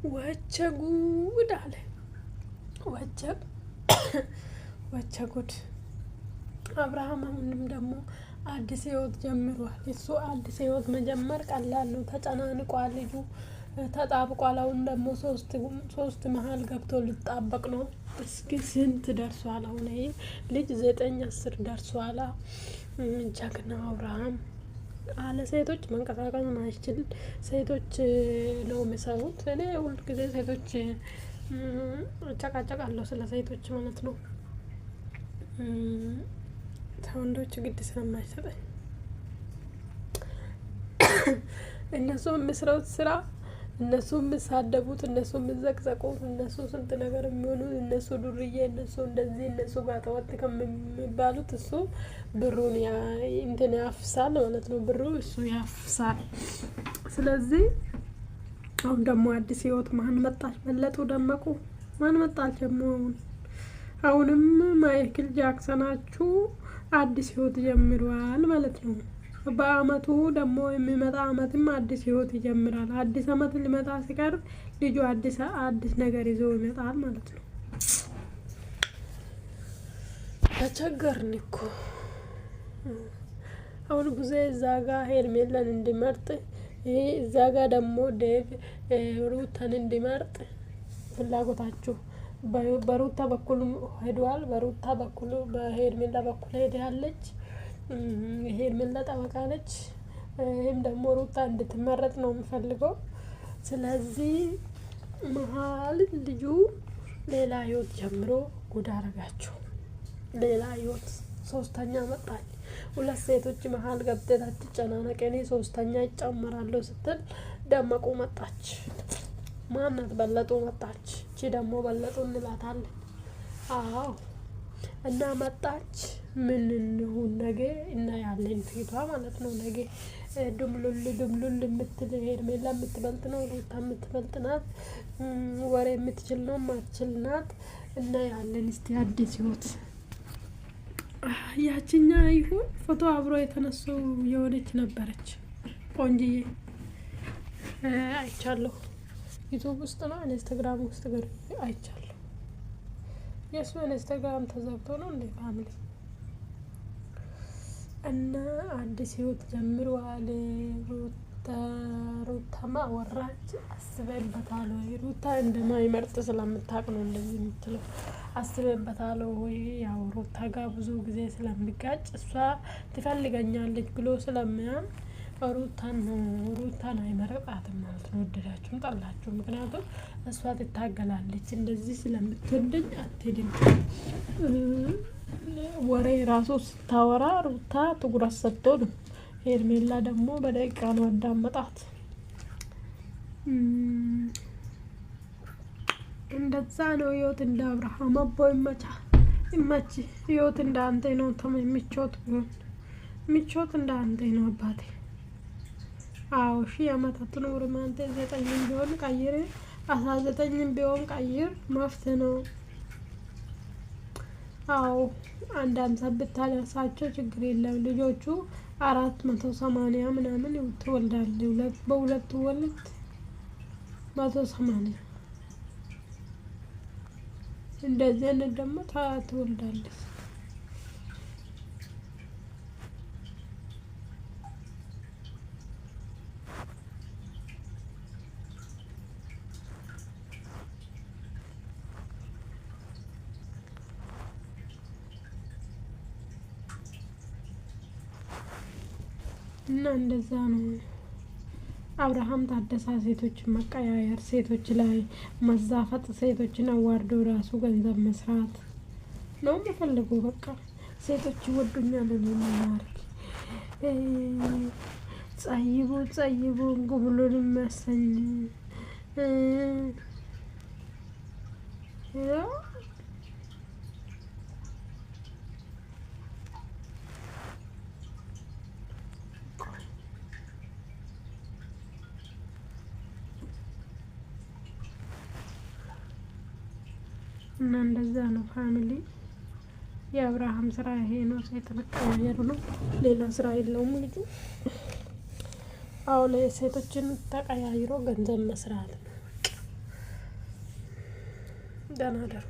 ወቸ ጉድ አለ። ወቸ ጉድ። አብርሃም አሁንም ደግሞ አዲስ ህይወት ጀምሯል። እሱ አዲስ ህይወት መጀመር ቀላል ነው። ተጨናንቋል ልጁ ተጣብቋል። አሁን ደግሞ ሶስት መሀል ገብቶ ሊጣበቅ ነው። እስኪ ስንት ደርሷል? አሁን ይሄ ልጅ 9-10 ደርሷል። ጀግና አብርሃም አለ። ሴቶች መንቀሳቀስ ማይችል ሴቶች ነው የሚሰሩት። እኔ ሁል ጊዜ ሴቶች እጨቃጨቃለሁ ስለ ሴቶች ማለት ነው። ወንዶች ግድ ስለማይሰጠኝ እነሱ የሚስሩት ስራ፣ እነሱ የሚሳደቡት፣ እነሱ የሚዘቅዘቁት፣ እነሱ ስንት ነገር የሚሆኑት፣ እነሱ ዱርዬ፣ እነሱ እንደዚህ፣ እነሱ ጋር ተወጥ ከሚባሉት እሱ ብሩን እንትን ያፍሳል ማለት ነው። ብሩ እሱ ያፍሳል። ስለዚህ አሁን ደግሞ አዲስ ህይወት ማን መጣች? በለጡ ደመቁ ማን መጣች? ደግሞ አሁንም ማይክል ጃክሰናችሁ አዲስ ህይወት ጀምሯል ማለት ነው። በአመቱ ደግሞ የሚመጣ አመትም አዲስ ህይወት ይጀምራል። አዲስ አመት ሊመጣ ሲቀርብ ልጁ አዲስ ነገር ይዞ ይመጣል ማለት ነው። ተቸገርን እኮ አሁን ብዙ እዛ ጋር ሄርሜላን እንዲመርጥ እዛ ጋር ደግሞ ዴቭ ሩታን እንዲመርጥ ፍላጎታችሁ በሩታ በኩል ሄዷል። በሩታ በኩል በሄርሜላ በኩል ሄዳለች። ሄርሜላ ጠበቃ ነች። ይህም ደግሞ ሩታ እንድትመረጥ ነው የምፈልገው። ስለዚህ መሀል ልጁ ሌላ ህይወት ጀምሮ ጉድ አረጋችሁ። ሌላ ህይወት ሶስተኛ መጣች። ሁለት ሴቶች መሀል ገብተህ አትጨናነቅ እኔ ሶስተኛ ይጨምራለሁ ስትል ደመቁ መጣች። ማናት? በለጡ መጣች። እቺ ደግሞ በለጡ እንላታለን። አዎ እና መጣች። ምን እንሁን ነገ እናያለን። ፊቷ ማለት ነው ነገ ድምሉል የምትል ሄርሜላ የምትበልጥ ነው፣ ሩታ የምትበልጥ ናት፣ ወሬ የምትችል ነው የማትችል ናት። እናያለን። እስቲ አዲስ ህይወት ያችኛ ይሁን ፎቶ አብሮ የተነሱ የሆነች ነበረች ቆንጂዬ አይቻለሁ። ዩቲዩብ ውስጥ ነው ኢንስታግራም ውስጥ ገር አይቻለሁ። የሱ ኢንስታግራም ተዘግቶ ነው እንዴ ፋሚሊ? እና አዲስ ህይወት ጀምሯል። ሩታማ ወራች አስበንበታል ወይ? ሩታ እንደማይመርጥ ስለምታውቅ ነው እንደዚህ የምትለው። አስበንበታል ወይ? ያው ሩታ ጋር ብዙ ጊዜ ስለሚጋጭ እሷ ትፈልገኛለች ብሎ ስለሚያም ሩታን አይመረጣትም ማለት ነው። ወደዳችሁም ጠላችሁ። ምክንያቱም እሷ ትታገላለች። እንደዚህ ስለምትወደኝ አትሄድም። ወሬ ራሱ ስታወራ ሩታ ትኩረት ሰጥቶ ነው። ሄርሜላ ደግሞ በደቂቃ ነው አዳመጣት። እንደዛ ነው ህይወት። እንደ አብርሃም አቦ ይመች ህይወት እንደ አንተ ነው። ምቾት ቢሆን ምቾት እንደ አንተ ነው አባቴ። አዎ 1000 አመት አትኖርም አንተ። 9 ቢሆን ቀይር፣ 19 ቢሆን ቀይር፣ መፍትሄ ነው። አዎ አንድ 50 ብታደርሳቸው ችግር የለም። ልጆቹ 480 ምናምን ትወልዳለህ። በሁለት ወልድ 180 እንደዚህ አይነት ደግሞ ትወልዳለች። እና እንደዛ ነው። አብርሃም ታደሳ ሴቶችን መቀያየር፣ ሴቶች ላይ መዛፈጥ፣ ሴቶችን አዋርዶ ራሱ ገንዘብ መስራት ነው የሚፈልገው። በቃ ሴቶች ይወዱኛል የሚያርግ ጸይቡ ጉብሉን የሚያሰኝ እና እንደዛ ነው ፋሚሊ። የአብርሃም ስራ ይሄ ነው። ሴት መቀያየሩ ነው። ሌላ ስራ የለውም ልጁ። አሁን ሴቶችን ተቀያይሮ ገንዘብ መስራት ነው። ደህና ደሩ።